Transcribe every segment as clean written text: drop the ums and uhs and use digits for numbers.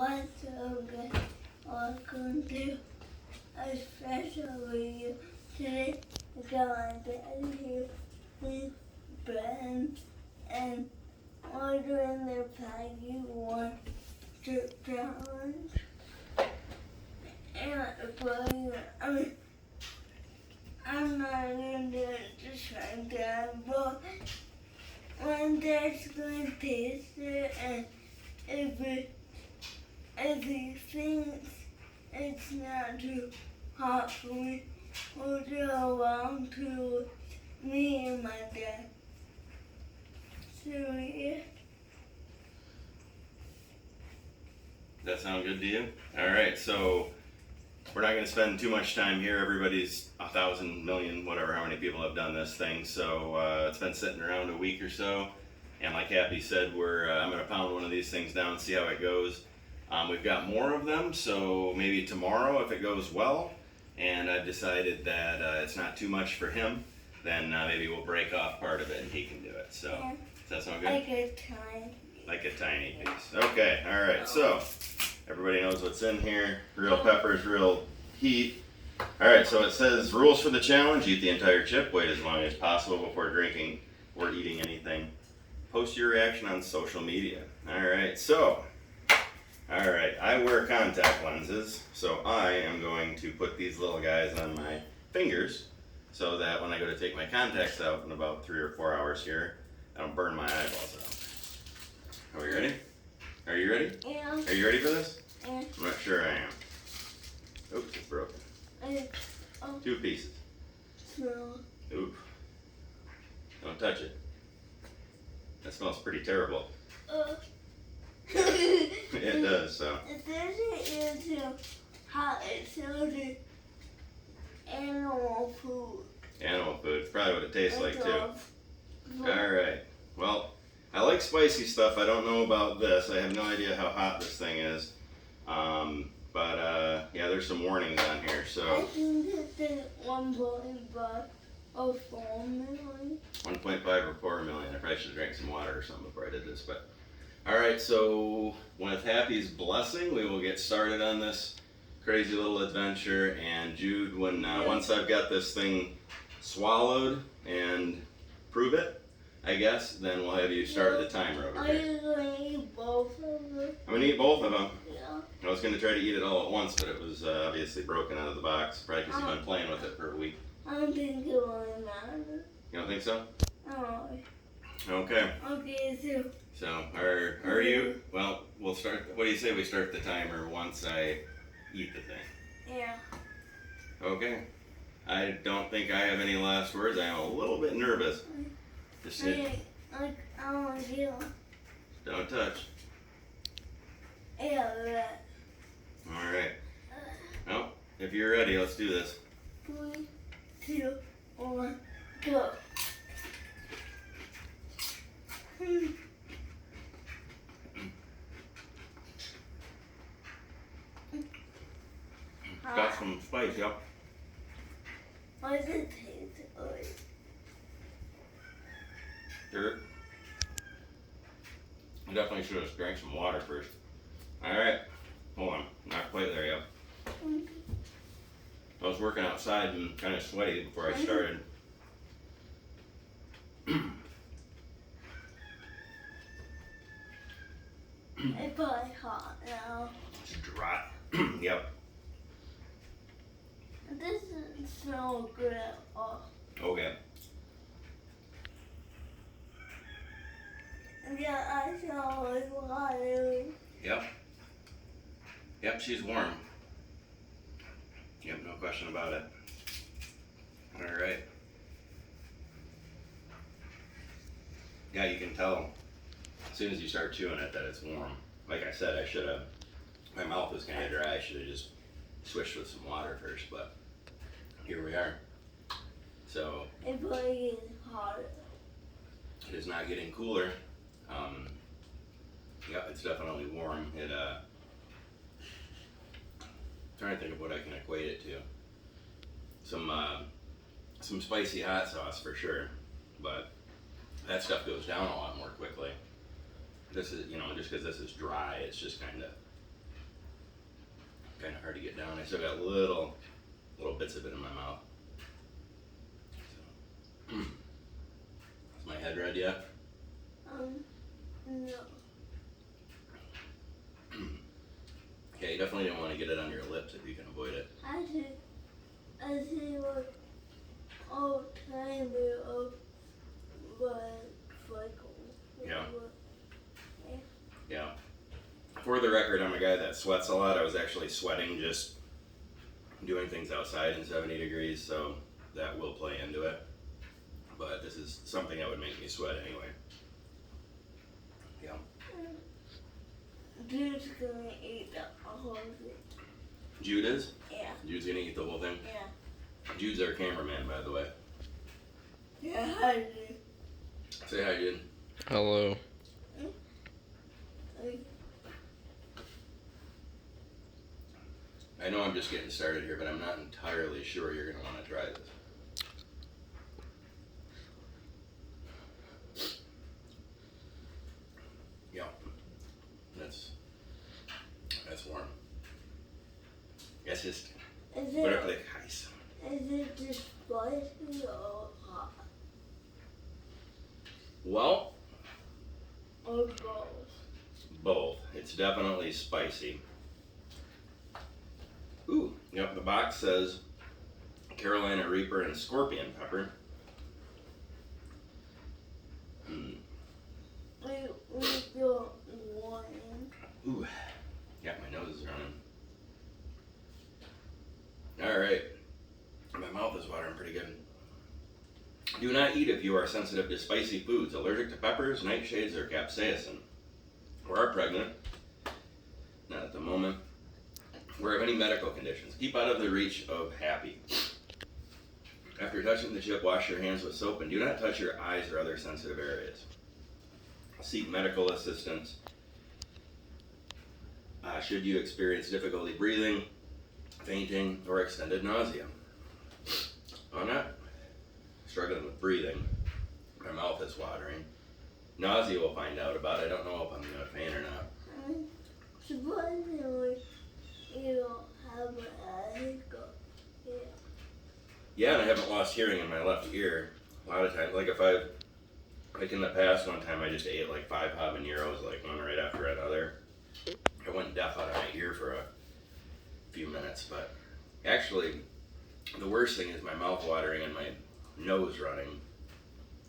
What's up, guys? Welcome to a special video. Today, we got my dad here with Ben, and we're doing the Paqui One Chip challenge. And I'm not gonna do it just like that, but my dad's gonna taste it, and if he thinks it's not too hot for me, we'll do a round two with me and my dad. So yeah. That sound good to you? All right, so we're not going to spend too much time here. Everybody's 1,000 million, whatever, how many people have done this thing. So it's been sitting around a week or so. And like Happy said, I'm going to pound one of these things down, see how it goes. We've got more of them, so maybe tomorrow if it goes well. And I've decided that it's not too much for him, then maybe we'll break off part of it and he can do it. So Yeah. Does that sound good? Like a tiny piece. Okay, all right, so everybody knows what's in here. Real peppers, real heat. All right, so it says rules for the challenge: eat the entire chip, wait as long as possible before drinking or eating anything. Post your reaction on social media. All right, I wear contact lenses, so I am going to put these little guys on my fingers so that when I go to take my contacts out in about 3 or 4 hours here, I don't burn my eyeballs out. Are we ready? Are you ready? Yeah. Are you ready for this? Yeah. I'm not sure I am. Oops, it's broken. 2 pieces. Smell. Oop. Don't touch it. That smells pretty terrible. It does, so. It doesn't eat too hot. It sells animal food. Animal food. Probably what it tastes like too. Food. Alright. Well, I like spicy stuff. I don't know about this. I have no idea how hot this thing is. Yeah, there's some warnings on here, so. I think it's 1.5 or 4 million. 1.5 or 4 million. I probably should have drank some water or something before I did this, but. Alright, so with Happy's blessing, we will get started on this crazy little adventure. And Jude, once I've got this thing swallowed and prove it, I guess, then we'll have you start the timer over Are here. you going to eat both of them? I'm gonna eat both of them. Yeah. I was gonna try to eat it all at once, but it was obviously broken out of the box, probably because you've been playing with it for a week. I don't think it really matters. You don't think so? Oh. Okay. Okay, So, are you? Well, we'll start. What do you say we start the timer once I eat the thing? Yeah. Okay. I don't think I have any last words. I am a little bit nervous. Just I want to get one. don't touch. Yeah, that. All right. Well, if you're ready, let's do this. 3, 2, 1, go. Got some spice, yep. Why does it taste like? Dirt. I definitely should have drank some water first. Alright. Hold on. Not quite there yet. I was working outside and kind of sweaty before I started. It's probably hot now. It's dry. Yep. It doesn't smell good at all. Okay. Yeah, I smell like water. Yep. Yep, she's warm. Yep, no question about it. Alright. Yeah, you can tell as soon as you start chewing it that it's warm. Like I said, I should have, my mouth is kind of dry, I should have just swished with some water first, but here we are. So, It probably is hotter. it is not getting cooler. Yep, it's definitely warm. Trying to think of what I can equate it to. Some spicy hot sauce for sure, but that stuff goes down a lot more quickly. This is, just because this is dry, it's just kind of kind of hard to get down. I still got little bits of it in my mouth. So. Is my head red yet? No. Okay, you definitely don't want to get it on your lips if you can avoid it. I see what all time of freckles. Yeah. Yeah. For the record, I'm a guy that sweats a lot. I was actually sweating just doing things outside in 70 degrees, so that will play into it. But this is something that would make me sweat anyway. Yeah. Jude's gonna eat the whole thing. Jude is? Yeah. Jude's gonna eat the whole thing? Yeah. Jude's our cameraman, by the way. Yeah, I do. Say hi, Jude. Hello. I know I'm just getting started here, but I'm not entirely sure you're gonna want to try this. Yeah, that's warm. It's just whatever like ice. Is it just spicy or hot? Well, Or both? both. It's definitely spicy. Ooh, yep. The box says Carolina Reaper and Scorpion Pepper. We got one. Ooh, yeah, my nose is running. All right, my mouth is watering pretty good. Do not eat if you are sensitive to spicy foods, allergic to peppers, nightshades, or capsaicin, or are pregnant. Not at the moment. Or have any medical conditions. Keep out of the reach of Happy. After touching the chip, wash your hands with soap and do not touch your eyes or other sensitive areas. Seek medical assistance should you experience difficulty breathing, fainting, or extended nausea. I'm not struggling with breathing. My mouth is watering. Nausea we'll find out about. I don't know if I'm going to faint or not. Surprisingly, you don't have an hiccup. Yeah. Yeah, and I haven't lost hearing in my left ear. A lot of times, like in the past, one time I just ate like 5 habaneros, like one right after another. I went deaf out of my ear for a few minutes, but actually, the worst thing is my mouth watering and my nose running.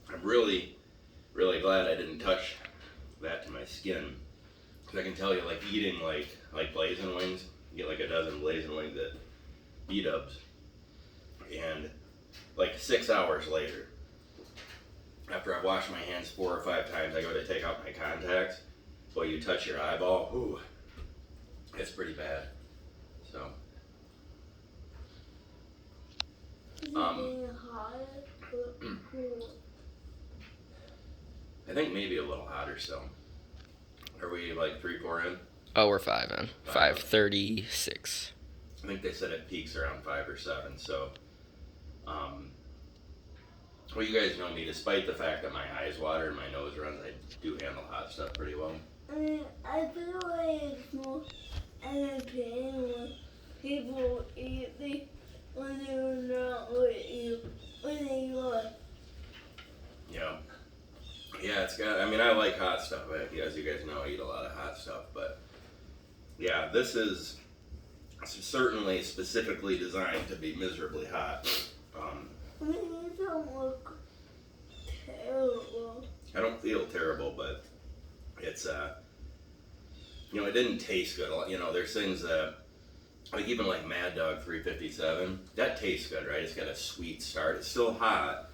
I'm really, really glad I didn't touch that to my skin. Because I can tell you, like eating like blazing wings, you get like a dozen blazing wings at B-dubs. And like 6 hours later, after I've washed my hands 4 or 5 times, I go to take out my contacts. Well, you touch your eyeball, ooh, it's pretty bad. So, Is it being hot or cool? I think maybe a little hotter still. Are we like 3-4 in? Oh, we're 5 in. 5:36. I think they said it peaks around 5 or 7. So, well, you guys know me. Despite the fact that my eyes water and my nose runs, I do handle hot stuff pretty well. I mean, I feel like it's more entertaining when people eat me when they're not with you, when they are. Yeah. Yeah, it's got, I mean, I like hot stuff. As you guys know, I eat a lot of hot stuff. But, yeah, this is certainly specifically designed to be miserably hot. I mean, you don't look terrible. I don't feel terrible, but it's, you know, it didn't taste good. You know, there's things that, like even like Mad Dog 357, that tastes good, right? It's got a sweet start. It's still hot,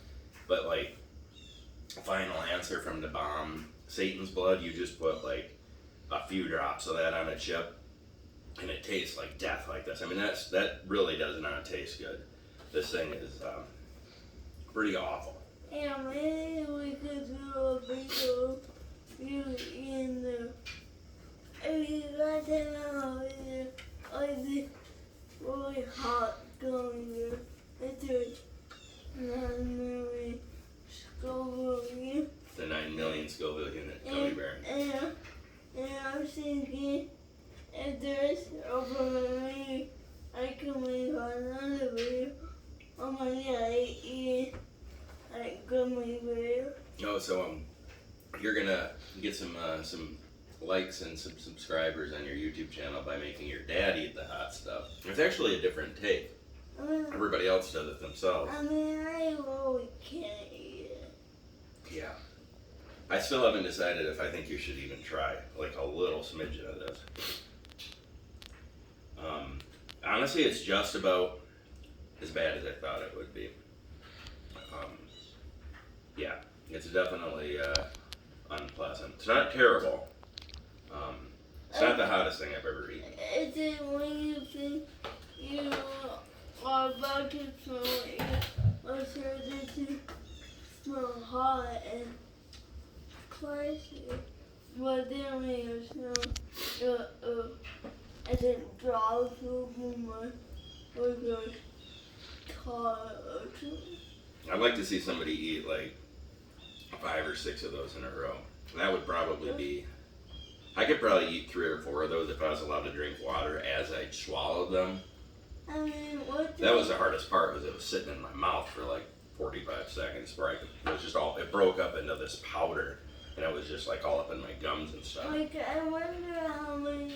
but like, Final Answer from the bomb, Satan's Blood, you just put like a few drops of that on a chip, and it tastes like death like this. I mean, that really does not taste good. This thing is pretty awful. Yeah, maybe we could do a video of you eating the. If you guys don't know, like this really hot gummy bear. It's a 9 million Scoville unit. The 9 million Scoville unit gummy bear. And I'm thinking if there's over I can make another video on my eat like gummy bear. Oh, so you're gonna get some likes and some subscribers on your YouTube channel by making your dad eat the hot stuff. It's actually a different take. Everybody else does it themselves. I mean, I really can't eat it. Yeah. I still haven't decided if I think you should even try like a little smidgen of this. Honestly, it's just about as bad as I thought it would be. Yeah, it's definitely unpleasant. It's not terrible. It's not the hottest thing I've ever eaten. Is it when you think you are about to smell it, or starting to smell hot and spicy, but then when you smell as it drops over my car or something? I'd like to see somebody eat like 5 or 6 of those in a row. That would probably be. I could probably eat 3 or 4 of those if I was allowed to drink water as I swallowed them. I mean, That was the hardest part, was it was sitting in my mouth for like 45 seconds before it was just all, it broke up into this powder, and it was just like all up in my gums and stuff. Like, I wonder how many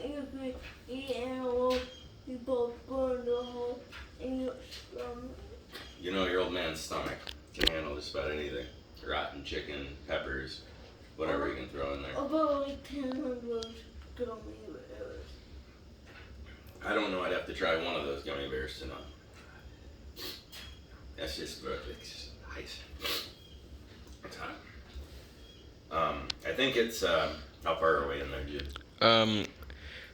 you could eat in a row. You both burn the hole in your stomach. You know, your old man's stomach can handle just about anything. Rotten chicken, peppers, whatever you can throw in there. About like 10 of those gummy bears. I don't know, I'd have to try one of those gummy bears to know. That's just it's ice. It's hot. I think it's how far away in there, Jude?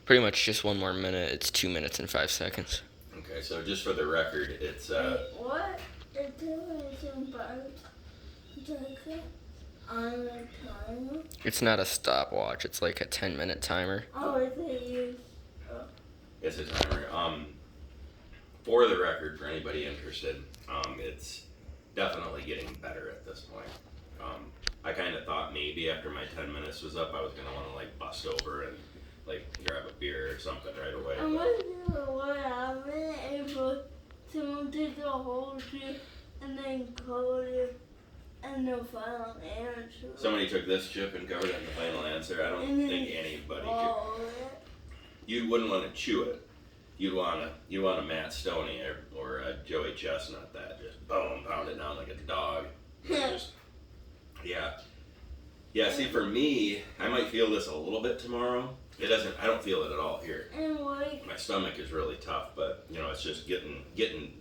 Pretty much just one more minute. It's 2 minutes and 5 seconds. Okay, so just for the record, it's Wait, what? It's on the timer? It's not a stopwatch. It's like a 10-minute timer. Oh, is it used? it's a timer. For the record, for anybody interested, it's definitely getting better at this point. I kind of thought maybe after my 10 minutes was up, I was gonna want to like bust over and like grab a beer or something right away. I wonder what happened if someone took the whole chip and then covered it in the final answer. Somebody took this chip and covered it in the final answer. I don't And then think anybody could. swallowed it. You wouldn't want to chew it. You'd want a Matt Stoney or a Joey Chestnut that just boom, pound it down like a dog. Yeah. See, for me, I might feel this a little bit tomorrow. It doesn't. I don't feel it at all here. And like, My stomach is really tough, but you know, it's just getting.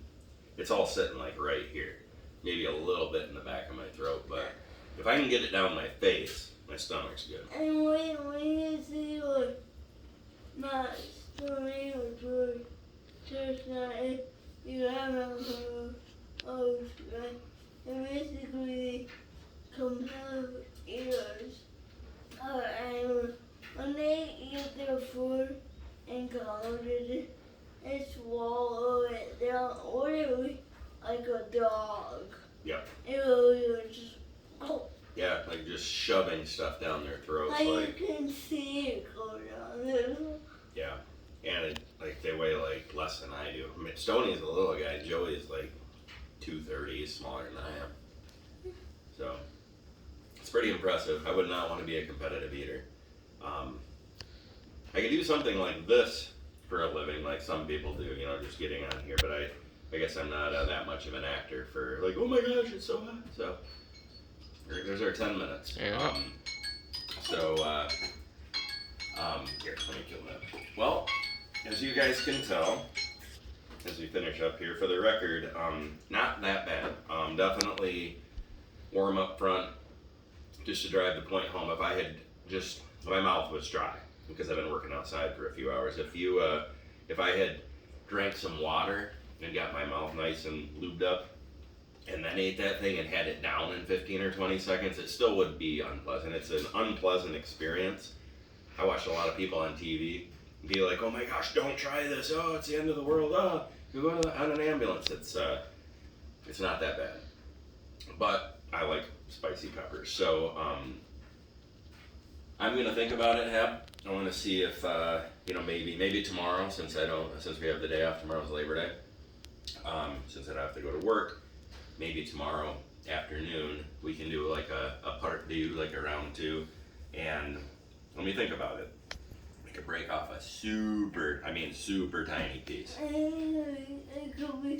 It's all sitting like right here, maybe a little bit in the back of my throat. But if I can get it down my face, my stomach's good. and when you see like Matt Stoney or George Chestnut, you haven't heard of, right? And basically competitors and when they eat their food in college, they swallow it down literally like a dog. Yep. It was just, oh, Yeah, like just shoving stuff down their throats, like you can see it go down there. yeah. And they weigh like less than I do. I mean, Stoney's a little guy. Joey's like 230. He's smaller than I am. So it's pretty impressive. I would not want to be a competitive eater. I could do something like this for a living, like some people do. You know, just getting on here. But I guess I'm not that much of an actor for like, oh my gosh, it's so hot. So there's our 10 minutes. Yeah. Here, let me kill that. Well, as you guys can tell, as we finish up here, for the record, not that bad. Definitely warm up front, just to drive the point home. If I had my mouth was dry because I've been working outside for a few hours. If I had drank some water and got my mouth nice and lubed up, and then ate that thing and had it down in 15 or 20 seconds, it still would be unpleasant. It's an unpleasant experience. I watched a lot of people on TV be like, oh my gosh, don't try this. Oh, it's the end of the world. Oh, you go on an ambulance. It's not that bad. But I like spicy peppers. So I'm gonna think about it, Hap. I want to see if maybe tomorrow, since we have the day off. Tomorrow's Labor Day. Since I don't have to go to work, maybe tomorrow afternoon we can do like a part 2, like a round 2, and let me think about it. We could break off a super tiny piece. And it could be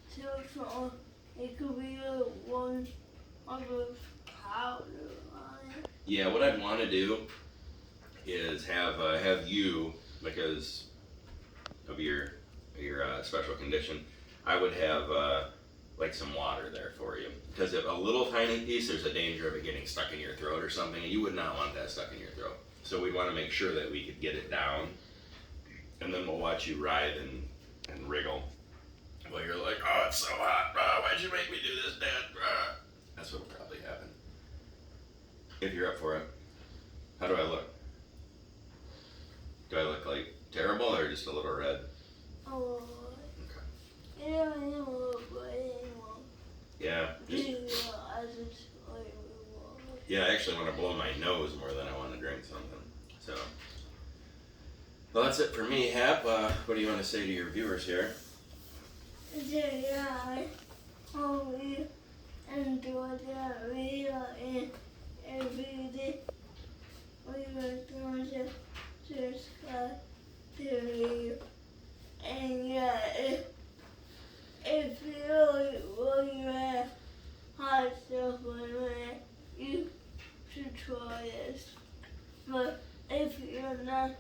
so small. It could be one of those powder on it. Yeah, what I'd want to do is have you, because of your special condition, I would have like some water there for you, because if a little tiny piece, there's a danger of it getting stuck in your throat or something, and you would not want that stuck in your throat. So we'd want to make sure that we could get it down, and then we'll watch you writhe and wriggle while you're like, oh, it's so hot, why'd you make me do this, Dad? That's what will probably happen. If you're up for it. How do I look? Do I look like terrible or just a little red? Oh, Okay. you don't even look right anymore. Yeah. Yeah, I actually want to blow my nose more than I want to drink something. So, well, that's it for me, Hap. What do you want to say to your viewers here? I hope you enjoyed that video, and if you did, we were going to subscribe to the video. And yeah, if you really want hot stuff like that, you should try this. But if you're not,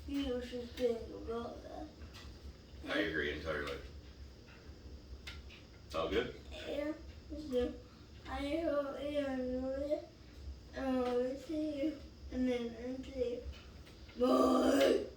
you should think about that. I agree entirely. All good? Yeah, so I hope you enjoyed it. And I will see you in the next video. Bye!